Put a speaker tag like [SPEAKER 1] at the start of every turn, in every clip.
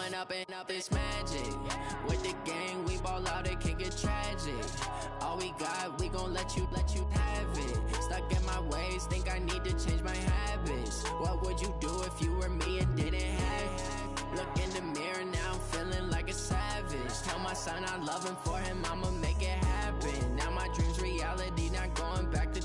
[SPEAKER 1] going up and up, it's magic. With the gang, we ball out, it can get tragic. All we got, we gon' let you have it. Stuck in my ways, think I need to change my habits. What would you do if you were me and didn't have it? Look in the mirror, now I'm feeling like a savage. Tell my son I love him, for him I'ma make it happen. Now my dream's reality, not going back to.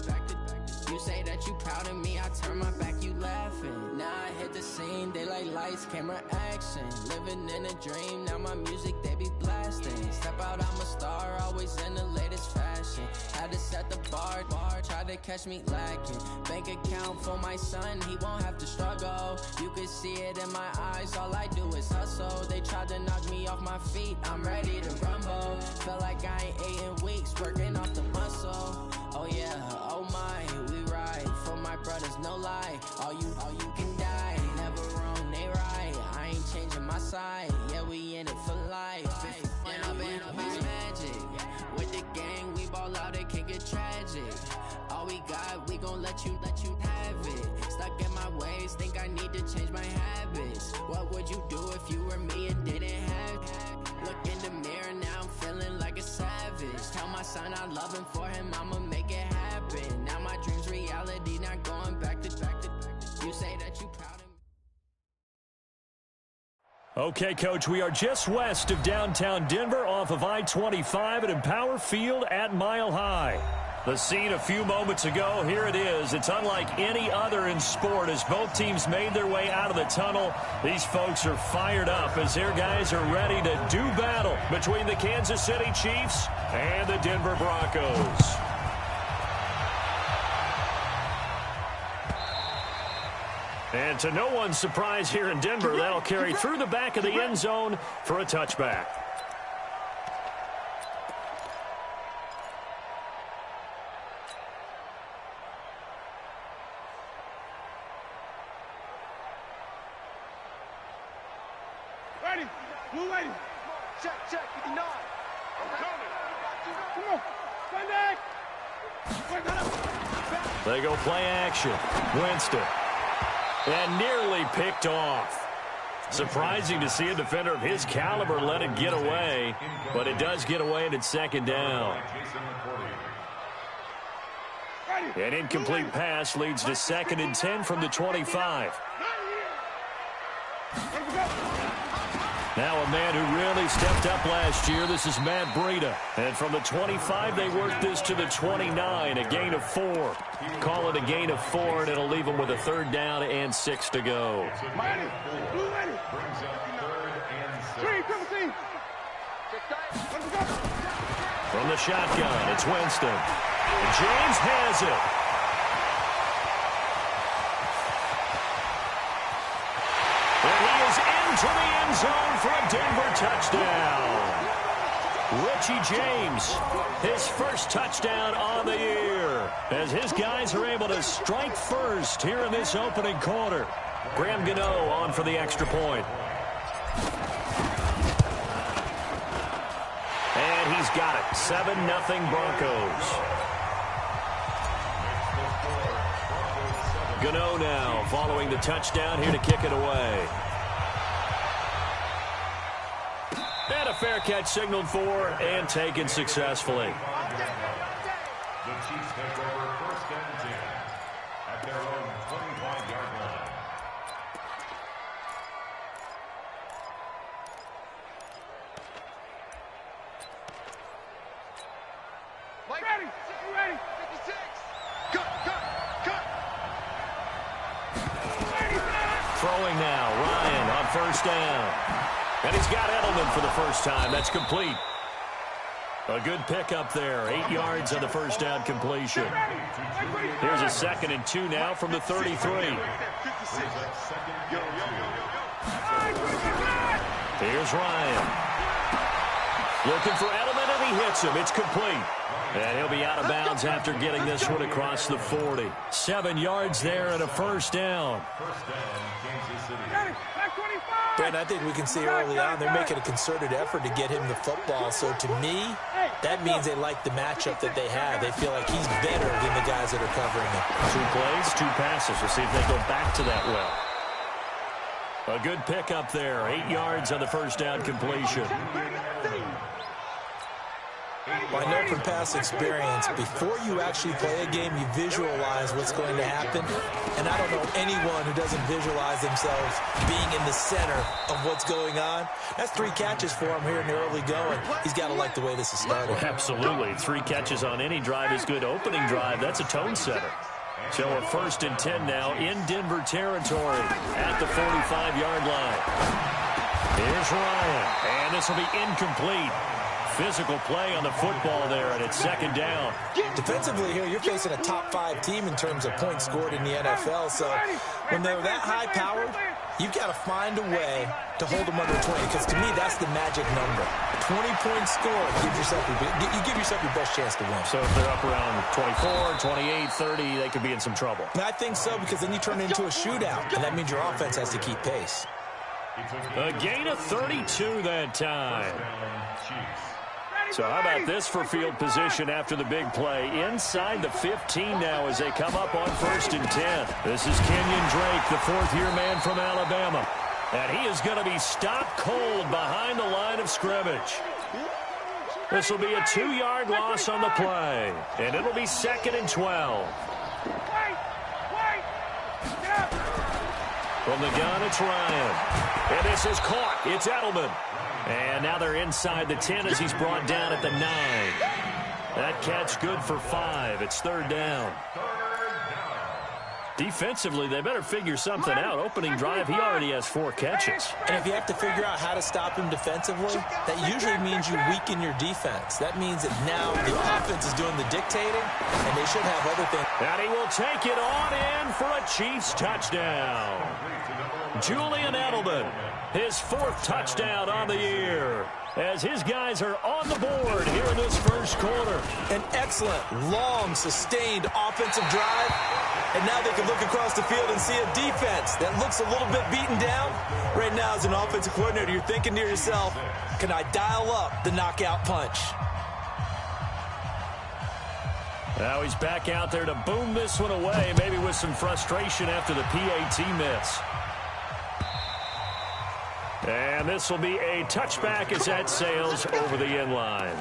[SPEAKER 1] You say that you proud of me, I turn my back, you laughing. Now I hit the scene, they like lights, camera, action. Living in a dream, now my music, they be blasting. Step out, I'm a star, always in the latest fashion. Had to set the bar, tried to catch me lacking. Bank account for my son, he won't have to struggle. You could see it in my eyes, all I do is hustle. They tried to knock me off my feet, I'm ready to rumble. Felt like I ain't ate in weeks, working off the muscle. Oh yeah, oh my, we ride for my brothers, no lie. All you can die, never wrong, they right. I ain't changing my side, yeah, we in it for life. And up it's magic. With the gang, we ball out, it can get tragic. All we got, we gon' let you have it. Stuck in my ways, think I need to change my habits. What would you do if you were me and didn't have it? Look in the mirror, now I'm feeling like a savage. Tell my son I love him, for him I'ma make it happen. Now my dream's reality, not going back to. You say that you proud of me.
[SPEAKER 2] Okay, Coach, we are just west of downtown Denver off of I-25 at Empower Field at Mile High. The scene a few moments ago, here it is. It's unlike any other in sport as both teams made their way out of the tunnel. These folks are fired up as their guys are ready to do battle between the Kansas City Chiefs and the Denver Broncos. And to no one's surprise here in Denver, that'll carry through the back of the end zone for a touchback.
[SPEAKER 3] Ready, blue lady. Check, 59. I'm coming. Come on, stand back.
[SPEAKER 2] They go play action. Winston. And nearly picked off. Surprising to see a defender of his caliber let it get away, but it does get away and it's second down. An incomplete pass leads to 2nd and 10 from the 25. Now a man who really stepped up last year. This is Matt Breida. And from the 25, they work this to the 29, a gain of 4. Call it a gain of 4, and it'll leave them with a 3rd down and 6 to go. From the shotgun, it's Winston. James has it. And he is into the end zone for a Denver touchdown. Richie James, his first touchdown on the year, as his guys are able to strike first here in this opening quarter. Graham Gano on for the extra point. And he's got it. 7-0 Broncos. Gano now following the touchdown here to kick it away. And a fair catch signaled for and taken successfully.
[SPEAKER 4] The Chiefs take over 1st and 10 at their own 25-yard line.
[SPEAKER 3] Mike, ready, 56. Cut.
[SPEAKER 2] Throwing now, Ryan on 1st down. And he's got Edelman for the first time. That's complete. A good pickup there. 8 yards on the 1st down completion. Here's a 2nd and 2 now from the 33. Here's Ryan. Looking for Edelman, and he hits him. It's complete. And he'll be out of bounds after getting this one across the 40. 7 yards there and a 1st down.
[SPEAKER 4] Kansas City.
[SPEAKER 5] And I think we can see early on they're making a concerted effort to get him the football. So to me, that means they like the matchup that they have. They feel like he's better than the guys that are covering him.
[SPEAKER 2] 2 plays, 2 passes. We'll see if they go back to that well. A good pickup there. 8 yards on the first down completion.
[SPEAKER 5] Well, I know from past experience, before you actually play a game, you visualize what's going to happen. And I don't know anyone who doesn't visualize themselves being in the center of what's going on. That's 3 catches for him here in the early going. He's got to like the way this is started.
[SPEAKER 2] Absolutely. 3 catches on any drive is good. Opening drive, that's a tone setter. So a 1st and 10 now in Denver territory at the 45-yard line. Here's Ryan, and this will be incomplete. Physical play on the football there, and it's 2nd down.
[SPEAKER 5] Defensively here, you're facing a top 5 team in terms of points scored in the NFL. So when they're that high-powered, you've got to find a way to hold them under 20, because to me, that's the magic number. 20 points scored, you give yourself your best chance to win.
[SPEAKER 2] So if they're up around 24, 28, 30, they could be in some trouble.
[SPEAKER 5] And I think so, because then you turn it into a shootout, and that means your offense has to keep pace.
[SPEAKER 2] A gain of 32 that time. So how about this for field position after the big play? Inside the 15 now as they come up on 1st and 10. This is Kenyon Drake, the 4th-year man from Alabama. And he is going to be stopped cold behind the line of scrimmage. This will be a 2-yard loss on the play. And it'll be 2nd and 12. From the gun, it's Ryan. And this is caught. It's Edelman. And now they're inside the 10 as he's brought down at the 9. That catch good for 5. It's 3rd down. Defensively, they better figure something out. Opening drive, he already has 4 catches.
[SPEAKER 5] And if you have to figure out how to stop him defensively, that usually means you weaken your defense. That means that now the offense is doing the dictating, and they should have other things.
[SPEAKER 2] And he will take it on in for a Chiefs touchdown. Julian Edelman, his 4th touchdown on the year, as his guys are on the board here in this 1st quarter.
[SPEAKER 5] An excellent, long, sustained offensive drive. And now they can look across the field and see a defense that looks a little bit beaten down. Right now, as an offensive coordinator, you're thinking to yourself, can I dial up the knockout punch?
[SPEAKER 2] Now he's back out there to boom this one away, maybe with some frustration after the PAT miss. And this will be a touchback as that sails over the end line.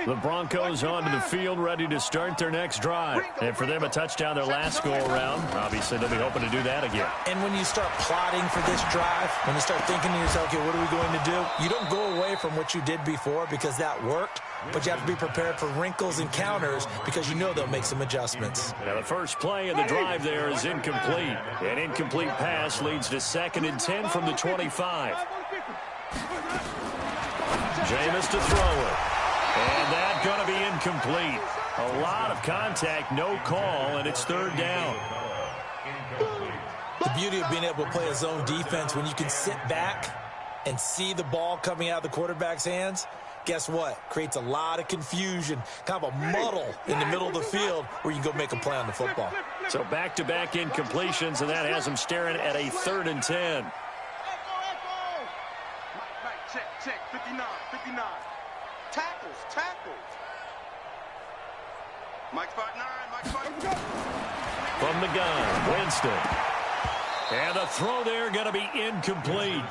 [SPEAKER 2] The Broncos onto the field, ready to start their next drive. And for them, a touchdown their last go-around. Obviously, they'll be hoping to do that again.
[SPEAKER 5] And when you start plotting for this drive, when you start thinking to yourself, okay, what are we going to do? You don't go away from what you did before because that worked, but you have to be prepared for wrinkles and counters because you know they'll make some adjustments.
[SPEAKER 2] Now, the first play of the drive there is incomplete. An incomplete pass leads to 2nd and 10 from the 25. Jameis to throw it. And that's going to be incomplete. A lot of contact, no call, and it's 3rd down.
[SPEAKER 5] The beauty of being able to play a zone defense when you can sit back and see the ball coming out of the quarterback's hands, guess what? Creates a lot of confusion, kind of a muddle in the middle of the field where you can go make a play on the football.
[SPEAKER 2] So back-to-back incompletions, and that has them staring at a 3rd and 10.
[SPEAKER 3] Check, 59. Tackles. Mike 5'9",
[SPEAKER 2] From the gun, Winston. And the throw there going to be incomplete.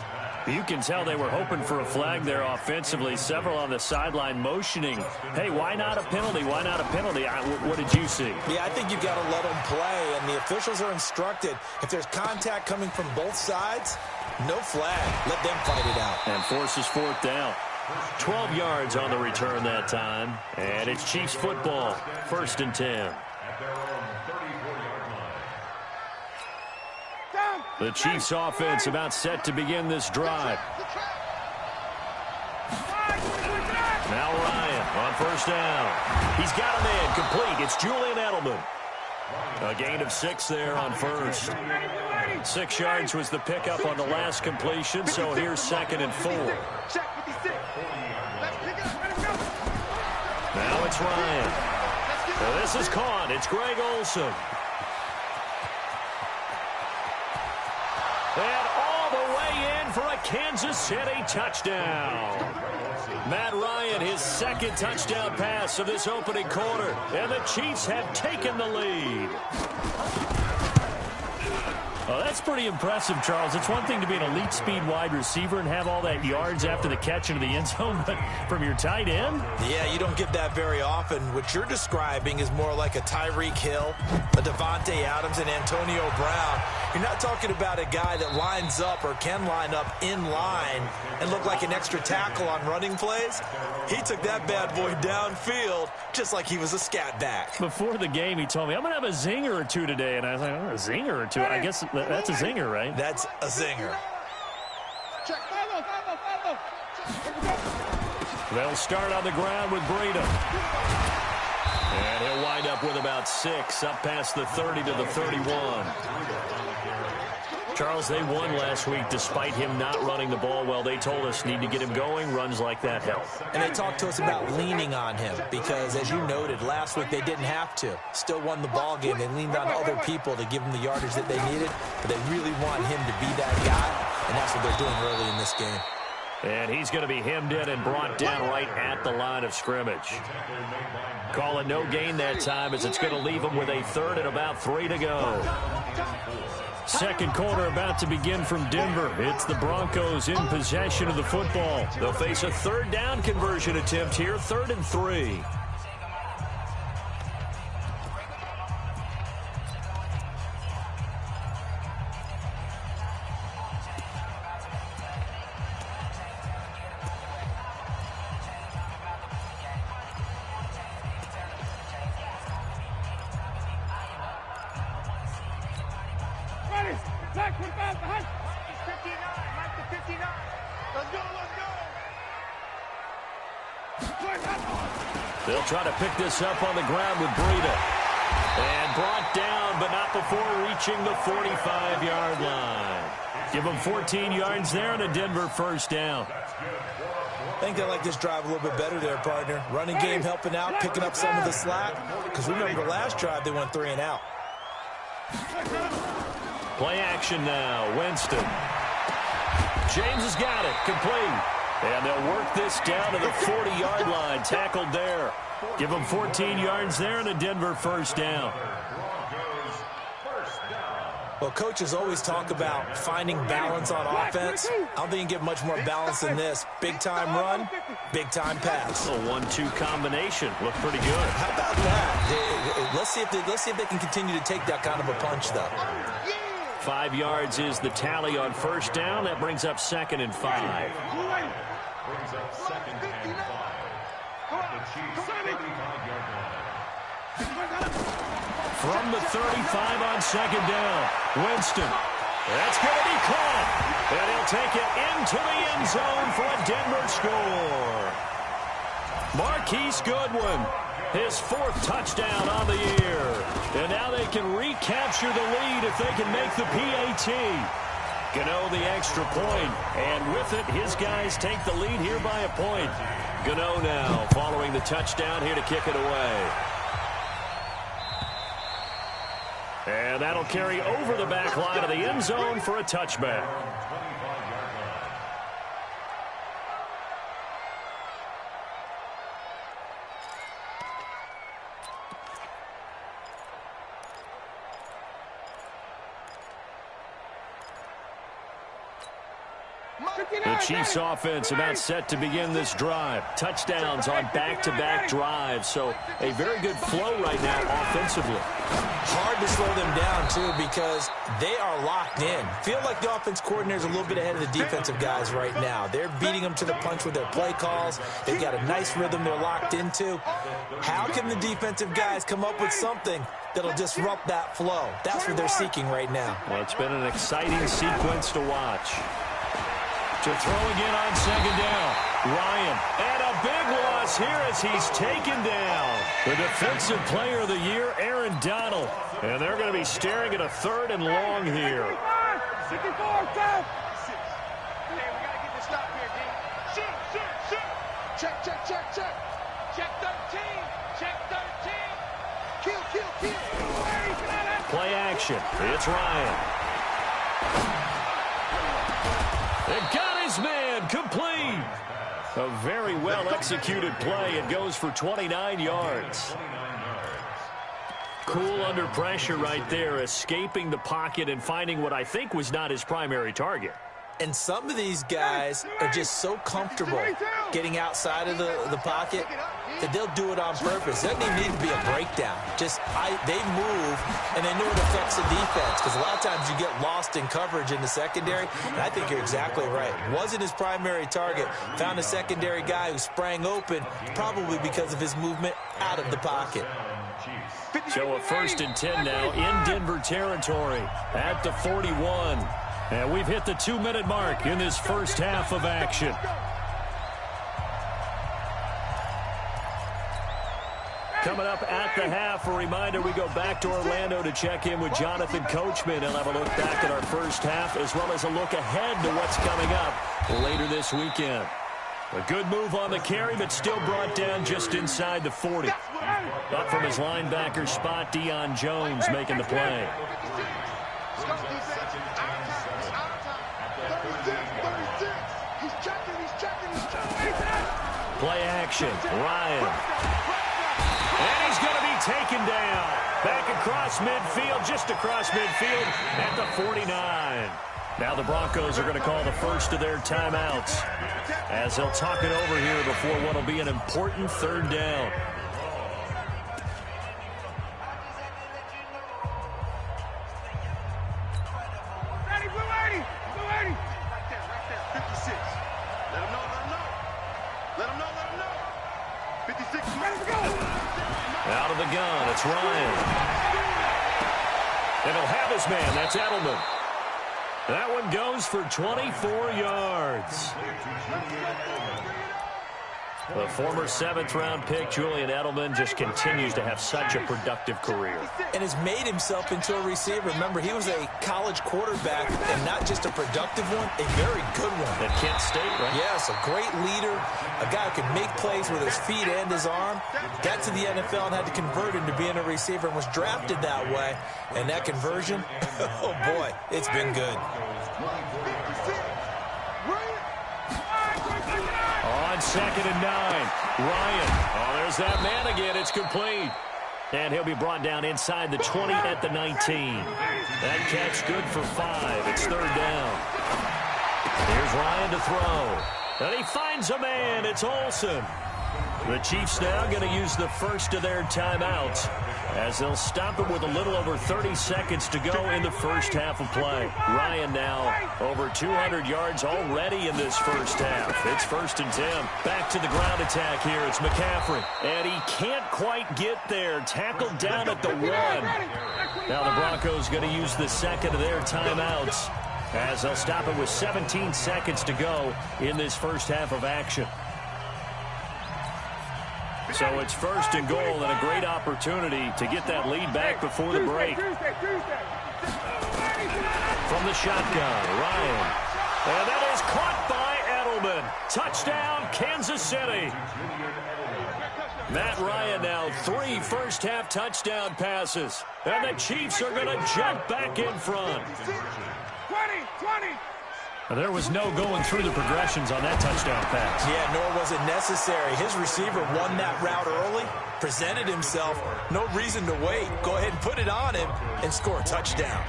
[SPEAKER 2] You can tell they were hoping for a flag there offensively. Several on the sideline motioning, hey, why not a penalty? Why not a penalty? What did you see?
[SPEAKER 5] Yeah, I think you've got to let them play, and the officials are instructed. If there's contact coming from both sides, no flag. Let them fight it out.
[SPEAKER 2] And forces 4th down. 12 yards on the return that time. And it's Chiefs football. 1st and 10. The Chiefs offense about set to begin this drive. Now Ryan on 1st down. He's got him in. Complete. It's Julian Edelman. A gain of 6 there on 1st. 6 yards was the pickup on the last completion, so here's 2nd and 4. Now it's Ryan. Well, this is caught. It's Greg Olsen. And all the way in for a Kansas City touchdown. Matt Ryan, his second touchdown pass of this opening quarter. And the Chiefs have taken the lead. Oh, that's pretty impressive, Charles. It's one thing to be an elite speed wide receiver and have all that yards after the catch into the end zone, but from your tight end?
[SPEAKER 5] Yeah, you don't get that very often. What you're describing is more like a Tyreek Hill, a Devontae Adams, and Antonio Brown. You're not talking about a guy that lines up or can line up in line and look like an extra tackle on running plays. He took that bad boy downfield just like he was a scat back.
[SPEAKER 2] Before the game, he told me, I'm going to have a zinger or two today. And I was like, oh, a zinger or two? I guess that's a zinger, right?
[SPEAKER 5] That's a zinger.
[SPEAKER 2] They'll start on the ground with Breida. And he'll wind up with about 6, up past the 30 to the 31. Charles, they won last week despite him not running the ball well. They told us need to get him going. Runs like that help.
[SPEAKER 5] And they talked to us about leaning on him because, as you noted, last week they didn't have to. Still won the ball game. They leaned on other people to give them the yardage that they needed, but they really want him to be that guy, and that's what they're doing early in this game.
[SPEAKER 2] And he's going to be hemmed in and brought down right at the line of scrimmage. Call it no gain that time as it's going to leave him with a third and about 3 to go. Second quarter about to begin from Denver. It's the Broncos in possession of the football. They'll face a third down conversion attempt here, 3rd and 3. They'll try to pick this up on the ground with Breida. And brought down, but not before reaching the 45-yard line. Give them 14 yards there and a Denver first down.
[SPEAKER 5] I think they like this drive a little bit better there, partner. Running game helping out, picking up some of the slack. Because remember, last drive they went 3 and out.
[SPEAKER 2] Play action now. Winston. James has got it. Complete. And they'll work this down to the 40-yard line. Tackled there. Give them 14 yards there and a Denver first down.
[SPEAKER 5] Well, coaches always talk about finding balance on offense. I don't think you can get much more balance than this. Big-time run, big-time pass.
[SPEAKER 2] A 1-2 combination. Looked pretty good.
[SPEAKER 5] How about that? Let's see if they can continue to take that kind of a punch, though.
[SPEAKER 2] 5 yards is the tally on first down. That brings up 2nd and 5.
[SPEAKER 4] Brings up 2nd and 5. At the Chiefs' 35-yard line.
[SPEAKER 2] From the 35 on 2nd down. Winston. That's going to be caught. And he'll take it into the end zone for a Denver score. Marquise Goodwin, his 4th touchdown on the year. And now they can recapture the lead if they can make the PAT. Gano the extra point, and with it, his guys take the lead here by a point. Gano now following the touchdown here to kick it away. And that'll carry over the back line of the end zone for a touchback. The Chiefs offense about set to begin this drive. Touchdowns on back-to-back drives, so a very good flow right now offensively.
[SPEAKER 5] Hard to slow them down, too, because they are locked in. Feel like the offense coordinator's a little bit ahead of the defensive guys right now. They're beating them to the punch with their play calls. They've got a nice rhythm they're locked into. How can the defensive guys come up with something that'll disrupt that flow? That's what they're seeking right now.
[SPEAKER 2] Well, it's been an exciting sequence to watch. To throw again on 2nd down. Ryan. And a big loss here as he's taken down. The defensive player of the year, Aaron Donald. And they're going to be staring at a 3rd and long here.
[SPEAKER 3] 54, go! Hey, we got to get this stop here, D. Shoot. Check. Check 13. Check 13. Kill.
[SPEAKER 2] Play action. It's Ryan. They got his man complete. A very well-executed play. It goes for 29 yards. Cool under pressure right there, escaping the pocket and finding what I think was not his primary target.
[SPEAKER 5] And some of these guys are just so comfortable getting outside of the pocket that they'll do it on purpose. It doesn't even need to be a breakdown. They move, and they know it affects the defense, because a lot of times you get lost in coverage in the secondary, and I think you're exactly right. Wasn't his primary target. Found a secondary guy who sprang open, probably because of his movement out of the pocket.
[SPEAKER 2] So a 1st and 10 now in Denver territory at the 41. And we've hit the 2-minute mark in this first half of action. Coming up at the half, a reminder, we go back to Orlando to check in with Jonathan Coachman and have a look back at our first half, as well as a look ahead to what's coming up later this weekend. A good move on the carry, but still brought down just inside the 40. Up from his linebacker spot, Deion Jones making the play. Play action, Ryan. And he's going to be taken down. Back across midfield, just across midfield at the 49. Now the Broncos are going to call the first of their timeouts as they'll talk it over here before what will be an important 3rd down. Out of the gun, it's Ryan. And he'll have his man, that's Edelman. That one goes for 24 yards. The former 7th-round pick, Julian Edelman, just continues to have such a productive career.
[SPEAKER 5] And has made himself into a receiver. Remember, he was a college quarterback, and not just a productive one, a very good one.
[SPEAKER 2] At Kent State, right?
[SPEAKER 5] Yes, a great leader, a guy who could make plays with his feet and his arm. Got to the NFL and had to convert into being a receiver and was drafted that way. And that conversion, oh boy, it's been good.
[SPEAKER 2] On 2nd and 9, Ryan. Oh, there's that man again. It's complete. And he'll be brought down inside the 20 at the 19. That catch good for 5. It's 3rd down. Here's Ryan to throw. And he finds a man. It's Olsen. The Chiefs now going to use the first of their timeouts as they'll stop it with a little over 30 seconds to go in the first half of play. Ryan now over 200 yards already in this first half. It's 1st and 10. Back to the ground attack here. It's McCaffrey. And he can't quite get there. Tackled down at the 1. Now the Broncos going to use the 2nd of their timeouts as they'll stop it with 17 seconds to go in this first half of action. So it's 1st and goal and a great opportunity to get that lead back before the break. From the shotgun, Ryan. And that is caught by Edelman. Touchdown, Kansas City. Matt Ryan now 3 first-half touchdown passes. And the Chiefs are going to jump back in front.
[SPEAKER 3] 20.
[SPEAKER 2] There was no going through the progressions on that touchdown pass.
[SPEAKER 5] Yeah, nor was it necessary. His receiver won that route early, presented himself, no reason to wait. Go ahead and put it on him and score a touchdown.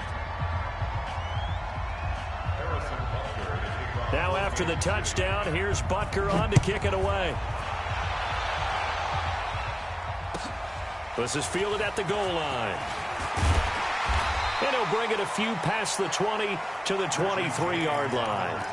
[SPEAKER 2] Now after the touchdown, here's Butker on to kick it away. This is fielded at the goal line. And he'll bring it a few past the 20 to the 23-yard line.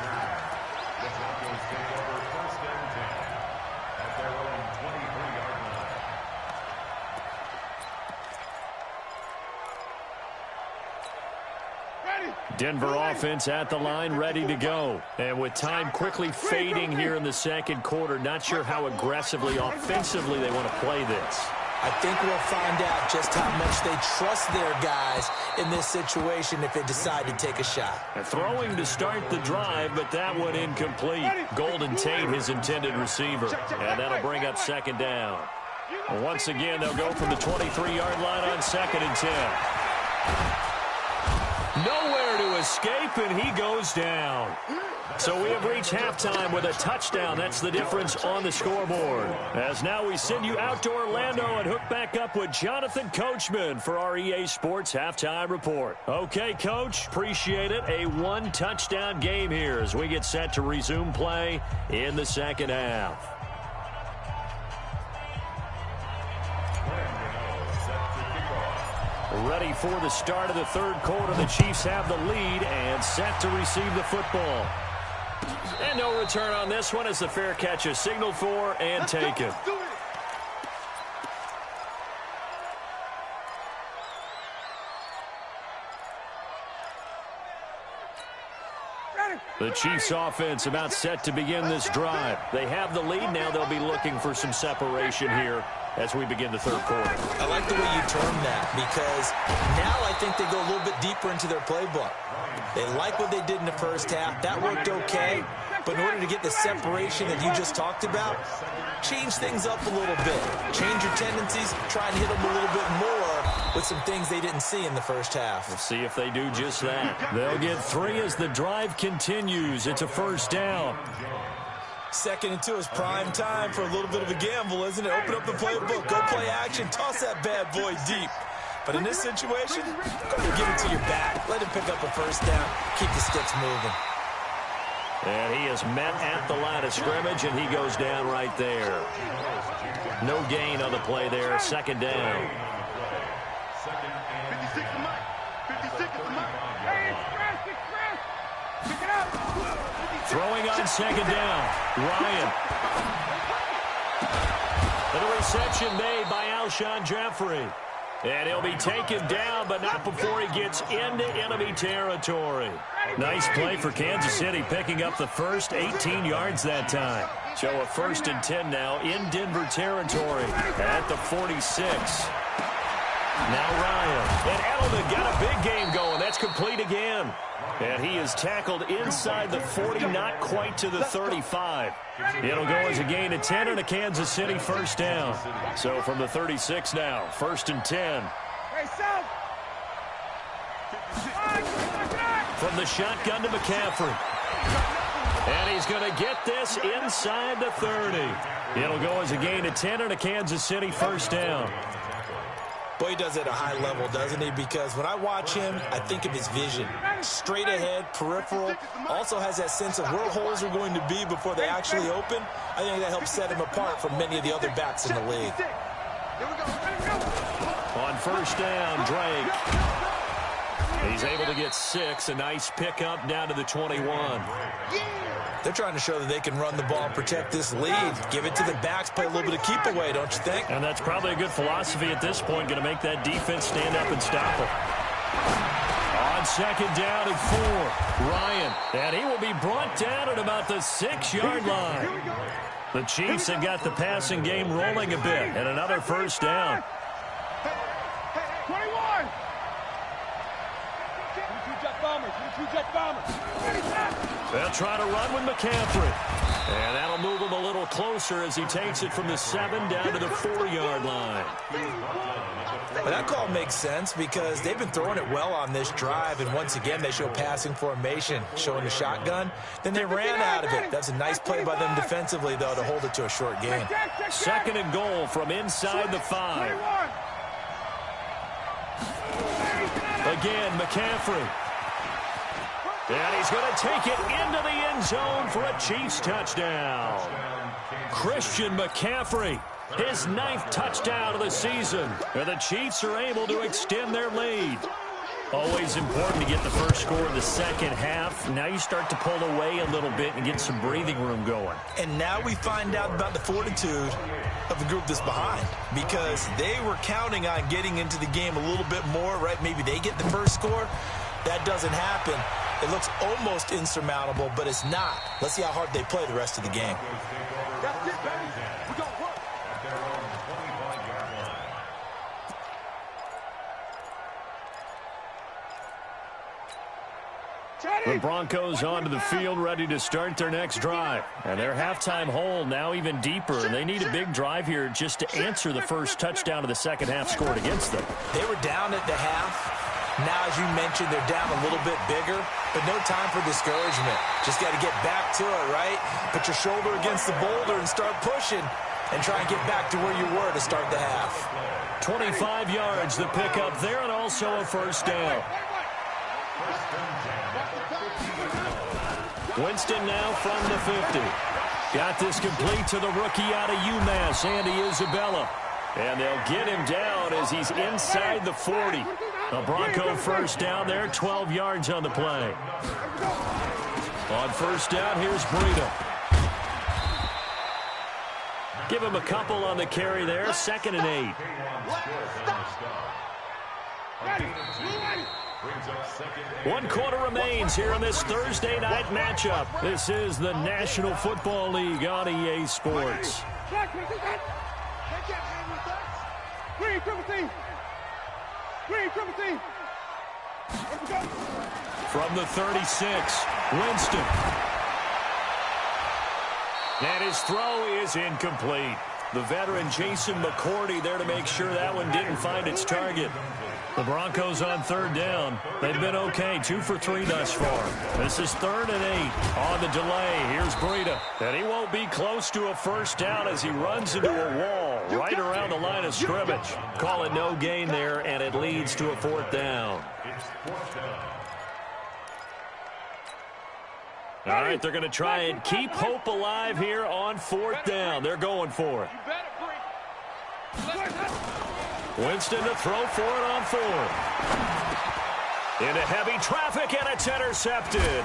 [SPEAKER 2] Denver offense at the line, ready to go. And with time quickly fading here in the 2nd quarter, not sure how aggressively, offensively they want to play this.
[SPEAKER 5] I think we'll find out just how much they trust their guys in this situation if they decide to take a shot.
[SPEAKER 2] And throwing to start the drive, but that one incomplete. Golden Tate, his intended receiver. And that'll bring up 2nd down. And once again, they'll go from the 23-yard line on 2nd and 10. Nowhere to escape, and he goes down. So we have reached halftime with a touchdown. That's the difference on the scoreboard. As now we send you out to Orlando and hook back up with Jonathan Coachman for our EA Sports Halftime Report. Okay, Coach, appreciate it. A one-touchdown game here as we get set to resume play in the second half. Ready for the start of the third quarter. The Chiefs have the lead and set to receive the football. And no return on this one as the fair catch is signaled for and taken. The Chiefs offense about set to begin this drive. They have the lead. Now they'll be looking for some separation here as we begin the third quarter.
[SPEAKER 5] I like the way you term that because now I think they go a little bit deeper into their playbook. They like what they did in the first half. That worked okay. But in order to get the separation that you just talked about, change things up a little bit. Change your tendencies. Try and hit them a little bit more with some things they didn't see in the first half.
[SPEAKER 2] We'll see if they do just that. They'll get 3 as the drive continues. It's a first down.
[SPEAKER 5] 2nd and 2 is prime time for a little bit of a gamble, isn't it? Open up the playbook. Go play action. Toss that bad boy deep. But in this situation, go ahead and give it to your back. Let him pick up a first down. Keep the sticks moving.
[SPEAKER 2] And he is met at the line of scrimmage, and he goes down right there. No gain on the play there. Second down.
[SPEAKER 3] 56 to Mike. 56 to Mike. Hey, it's fresh. Pick it up.
[SPEAKER 2] Throwing on second down. Ryan. And a reception made by Alshon Jeffrey. And he'll be taken down, but not before he gets into enemy territory. Nice play for Kansas City, picking up the first 18 yards that time. So a 1st and 10 now in Denver territory at the 46. Now Ryan. And Edelman got a big game going. That's complete again. And he is tackled inside the 40, not quite to the 35. It'll go as a gain of 10 and a Kansas City first down. So from the 36 now, 1st and 10. From the shotgun to McCaffrey. And he's going to get this inside the 30. It'll go as a gain of 10 and a Kansas City first down.
[SPEAKER 5] Boy, he does it at a high level, doesn't he? Because when I watch him, I think of his vision. Straight ahead, peripheral. Also has that sense of where holes are going to be before they actually open. I think that helps set him apart from many of the other backs in the league.
[SPEAKER 2] On first down, Drake. He's able to get 6. A nice pickup down to the 21.
[SPEAKER 5] They're trying to show that they can run the ball and protect this lead. Give it to the backs, play a little bit of keep away, don't you think?
[SPEAKER 2] And that's probably a good philosophy at this point, going to make that defense stand up and stop it. On second down and 4, Ryan. And he will be brought down at about the 6-yard line. The Chiefs have got the passing game rolling a bit, and another first down.
[SPEAKER 3] 21. 22 jet bombers.
[SPEAKER 2] They'll try to run with McCaffrey. And that'll move him a little closer as he takes it from the 7 down to the 4-yard line.
[SPEAKER 5] But that call makes sense because they've been throwing it well on this drive, and once again they show passing formation, showing the shotgun. Then they ran out of it. That's a nice play by them defensively, though, to hold it to a short gain.
[SPEAKER 2] 2nd and goal from inside the 5. Again, McCaffrey. And he's going to take it into the end zone for a Chiefs touchdown. Christian McCaffrey, his 9th touchdown of the season. And the Chiefs are able to extend their lead. Always important to get the first score in the second half. Now you start to pull away a little bit and get some breathing room going.
[SPEAKER 5] And now we find out about the fortitude of the group that's behind, because they were counting on getting into the game a little bit more, right? Maybe they get the first score. That doesn't happen. It looks almost insurmountable, but it's not. Let's see how hard they play the rest of the game.
[SPEAKER 3] That's it, baby. We're going to work.
[SPEAKER 4] At their own 25-yard line.
[SPEAKER 2] The Broncos onto the field, ready to start their next drive. And their halftime hole now even deeper. And they need a big drive here just to answer the first touchdown of the second half scored against them.
[SPEAKER 5] They were down at the half. Now, as you mentioned, they're down a little bit bigger, but no time for discouragement. Just got to get back to it, right? Put your shoulder against the boulder and start pushing and try and get back to where you were to start the half.
[SPEAKER 2] 25 yards the pickup there, and also a first down. Winston now from the 50. Got this complete to the rookie out of UMass, Andy Isabella. And they'll get him down as he's inside the 40. A Bronco first down there, 12 yards on the play. On first down, here's Breida. Give him a couple on the carry there, 2nd and 8. One quarter remains here in this Thursday night matchup. This is the National Football League on EA Sports. From the 36, Winston. And his throw is incomplete. The veteran Jason McCourty there to make sure that one didn't find its target. The Broncos on 3rd down. They've been okay, 2 for 3 thus far. This is 3rd and 8 on the delay. Here's Breida. And he won't be close to a first down as he runs into a wall right around the line of scrimmage. Call it no gain there, and it leads to a 4th down. All right, they're going to try and keep hope alive here on 4th down. They're going for it. Winston to throw for it on 4th. Into heavy traffic, and it's intercepted.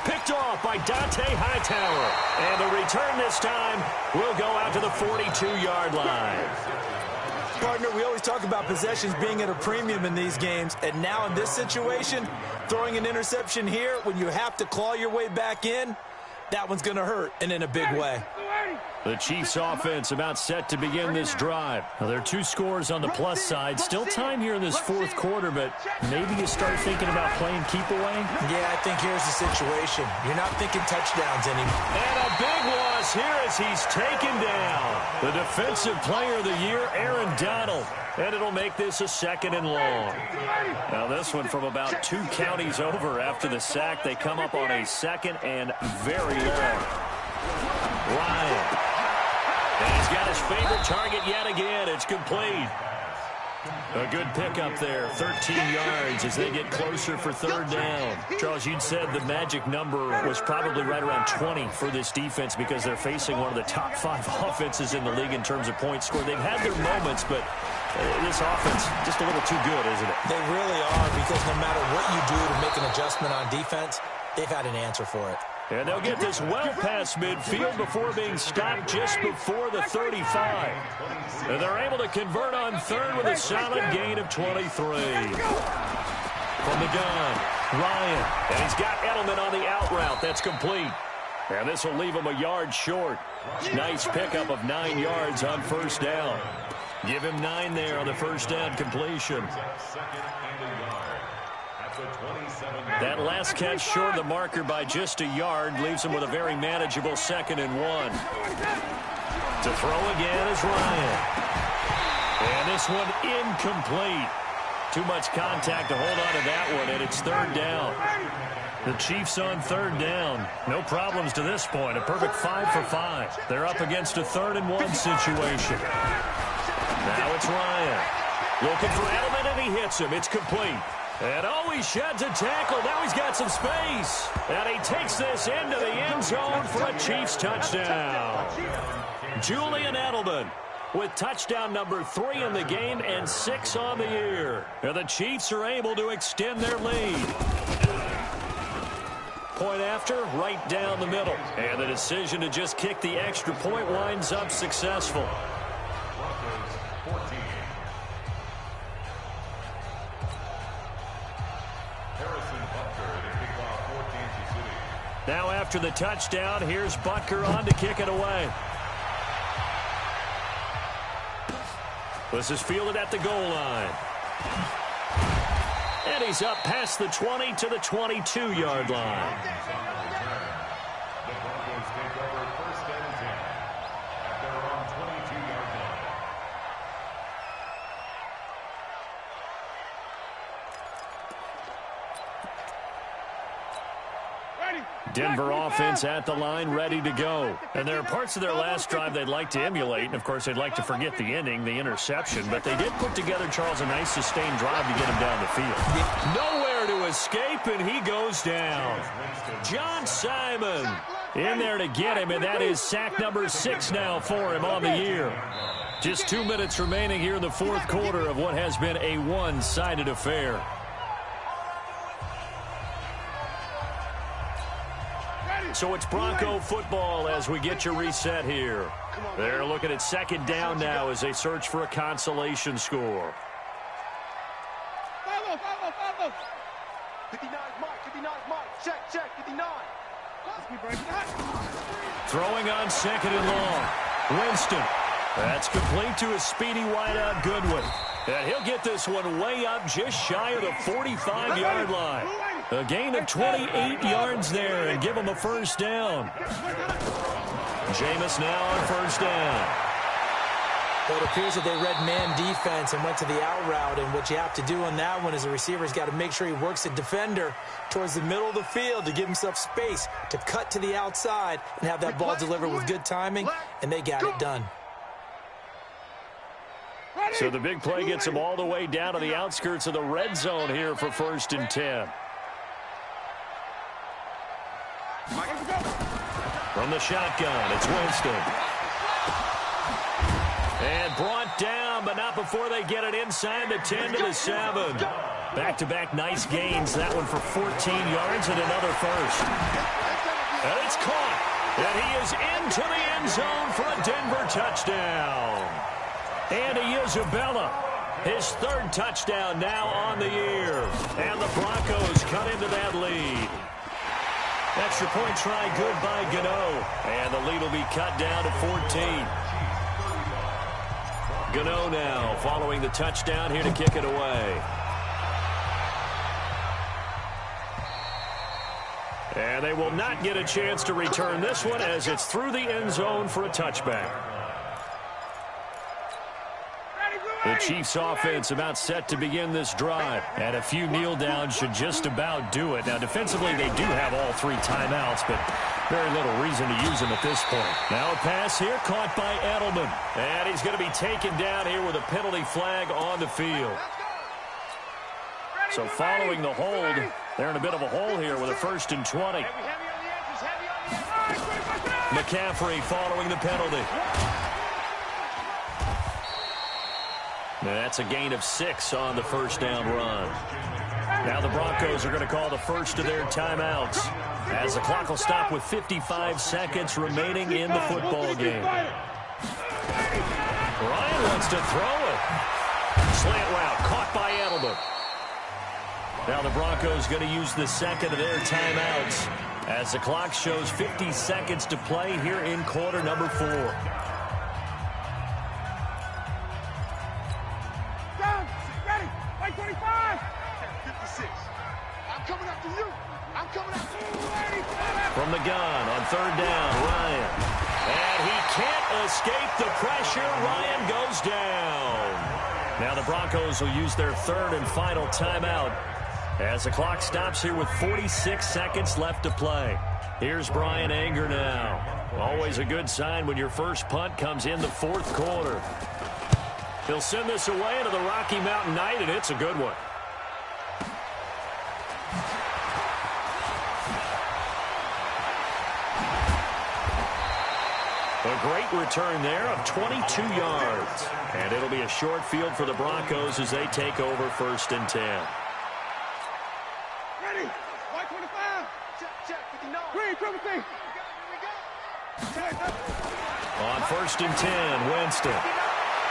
[SPEAKER 2] Picked off by Dante Hightower. And the return this time will go out to the 42-yard line.
[SPEAKER 5] Partner, we always talk about possessions being at a premium in these games, and now in this situation, throwing an interception here when you have to claw your way back in, that one's going to hurt, and in a big way.
[SPEAKER 2] The Chiefs offense about set to begin this drive. Now, there are 2 scores on the plus side. Still time here in this 4th quarter, but maybe you start thinking about playing keep away?
[SPEAKER 5] Yeah, I think here's the situation. You're not thinking touchdowns anymore.
[SPEAKER 2] And a big loss here as he's taken down. The Defensive Player of the Year, Aaron Donald. And it'll make this a 2nd and long. Now, this one from about 2 counties over after the sack. They come up on a 2nd and very long. Ryan. And he's got his favorite target yet again. It's complete. A good pickup there, 13 yards as they get closer for 3rd down. Charles, you'd said the magic number was probably right around 20 for this defense because they're facing one of the top 5 offenses in the league in terms of points scored. They've had their moments, but this offense just a little too good, isn't it?
[SPEAKER 5] They really are, because no matter what you do to make an adjustment on defense, they've had an answer for it.
[SPEAKER 2] And they'll get this well past midfield before being stopped just before the 35. And they're able to convert on 3rd with a solid gain of 23. From the gun, Ryan. And he's got Edelman on the out route. That's complete. And this will leave him a yard short. Nice pickup of 9 yards on first down. Give him 9 there on the first down completion. That last catch short of the marker by just a yard leaves him with a very manageable 2nd and 1. To throw again is Ryan. And this one incomplete. Too much contact to hold on to that one, and it's 3rd down. The Chiefs on 3rd down. No problems to this point. A perfect 5 for 5. They're up against a 3rd and 1 situation. Now it's Ryan. Looking for Edelman, and he hits him. It's complete. And oh, he sheds a tackle. Now he's got some space. And he takes this into the end zone for a Chiefs touchdown. Julian Edelman with touchdown number 3 in the game and 6 on the year. And the Chiefs are able to extend their lead. Point after, right down the middle. And the decision to just kick the extra point winds up successful. Now after the touchdown, here's Butker on to kick it away. This is fielded at the goal line. And he's up past the 20 to the 22-yard line.
[SPEAKER 4] The Broncos take over 1st and 10 at their own 22-yard line.
[SPEAKER 2] Denver offense at the line, ready to go. And there are parts of their last drive they'd like to emulate. And, of course, they'd like to forget the ending, the interception. But they did put together, Charles, a nice sustained drive to get him down the field. Nowhere to escape, and he goes down. John Simon in there to get him, and that is sack number 6 now for him on the year. Just 2 minutes remaining here in the fourth quarter of what has been a one-sided affair. So it's Bronco football as we get you reset here. They're looking at second down now as they search for a consolation score.
[SPEAKER 3] 59 Mike, check, 59.
[SPEAKER 2] Throwing on second and long. Winston. That's complete to a speedy wideout Goodwin. And he'll get this one way up just shy of the 45-yard line. A gain of 28 yards there and give him a first down. Jameis now on first down.
[SPEAKER 5] Well, it appears that they read man defense and went to the out route, and what you have to do on that one is the receiver's got to make sure he works the defender towards the middle of the field to give himself space to cut to the outside and have that ball delivered with good timing, and they got it done.
[SPEAKER 2] So the big play gets him all the way down to the outskirts of the red zone here for first and 10. From the shotgun, it's Winston. And brought down, but not before they get it inside the 10 to the 7. Back-to-back nice gains. That one for 14 yards and another first. And it's caught. And he is into the end zone for a Denver touchdown. Andy Isabella, his third touchdown now on the year. And the Broncos cut into that lead. Extra point try good by Gano. And the lead will be cut down to 14. Gano now following the touchdown here to kick it away. And they will not get a chance to return this one as it's through the end zone for a touchback. The Chiefs offense about set to begin this drive. And a few kneel downs should just about do it. Now defensively they do have all 3 timeouts, but very little reason to use them at this point. Now a pass here caught by Edelman. And he's going to be taken down here with a penalty flag on the field. So following the hold, they're in a bit of a hole here with a first and 20. McCaffrey following the penalty. Now that's a gain of 6 on the first down run. Now the Broncos are going to call the first of their timeouts as the clock will stop with 55 seconds remaining in the football game. Ryan wants to throw it. Slant route caught by Edelman. Now the Broncos going to use the second of their timeouts as the clock shows 50 seconds to play here in quarter number 4. From the gun on third down, Ryan. And he can't escape the pressure. Ryan goes down. Now the Broncos will use their third and final timeout as the clock stops here with 46 seconds left to play. Here's Brian Anger now. Always a good sign when your first punt comes in the fourth quarter. He'll send this away into the Rocky Mountain Night, and it's a good one. A great return there of 22 yards. And it'll be a short field for the Broncos as they take over first and 10.
[SPEAKER 3] Ready? White 25. Check, 59. Green, triple T.
[SPEAKER 2] On first and 10, Winston.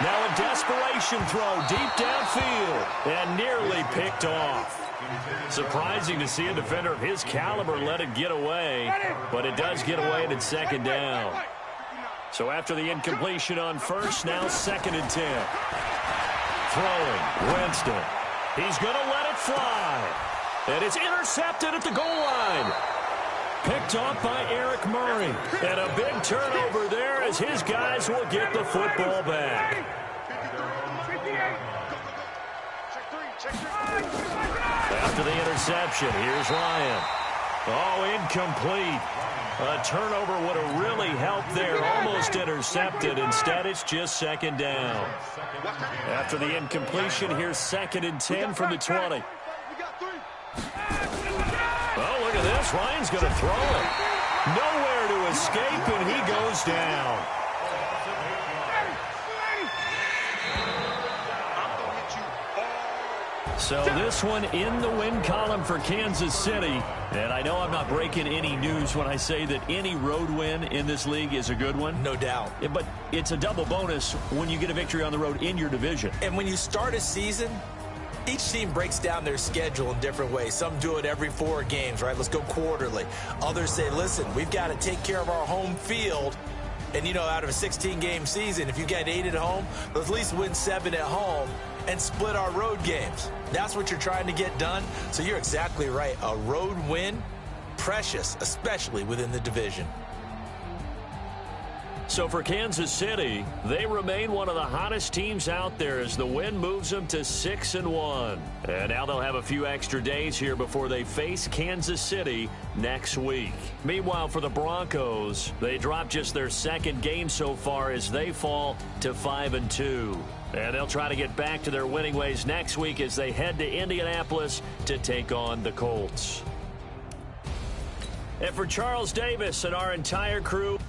[SPEAKER 2] Now a desperation throw deep downfield and nearly picked off. Surprising to see a defender of his caliber let it get away, but it does get away at second down. So after the incompletion on first, now second and 10. Throwing, Winston. He's going to let it fly. And it's intercepted at the goal line. Picked off by Eric Murray. And a big turnover there as his guys will get the football back. After the interception, here's Ryan. Oh, incomplete. A turnover would have really helped there. Almost intercepted. Instead, it's just second down. After the incompletion, here's 2nd and 10 from the 20. Oh, look at this. Ryan's going to throw it. Nowhere to escape, and he goes down. So this one in the win column for Kansas City. And I know I'm not breaking any news when I say that any road win in this league is a good one.
[SPEAKER 5] No doubt.
[SPEAKER 2] Yeah, but it's a double bonus when you get a victory on the road in your division.
[SPEAKER 5] And when you start a season, each team breaks down their schedule in different ways. Some do it every 4 games, right? Let's go quarterly. Others say, listen, we've got to take care of our home field. And, you know, out of a 16-game season, if you get 8 at home, let's at least win 7 at home and split our road games. That's what you're trying to get done. So you're exactly right. A road win, precious, especially within the division.
[SPEAKER 2] So for Kansas City, they remain one of the hottest teams out there as the win moves them to 6-1. And now they'll have a few extra days here before they face Kansas City next week. Meanwhile, for the Broncos, they dropped just their 2nd game so far as they fall to 5-2. And they'll try to get back to their winning ways next week as they head to Indianapolis to take on the Colts. And for Charles Davis and our entire crew,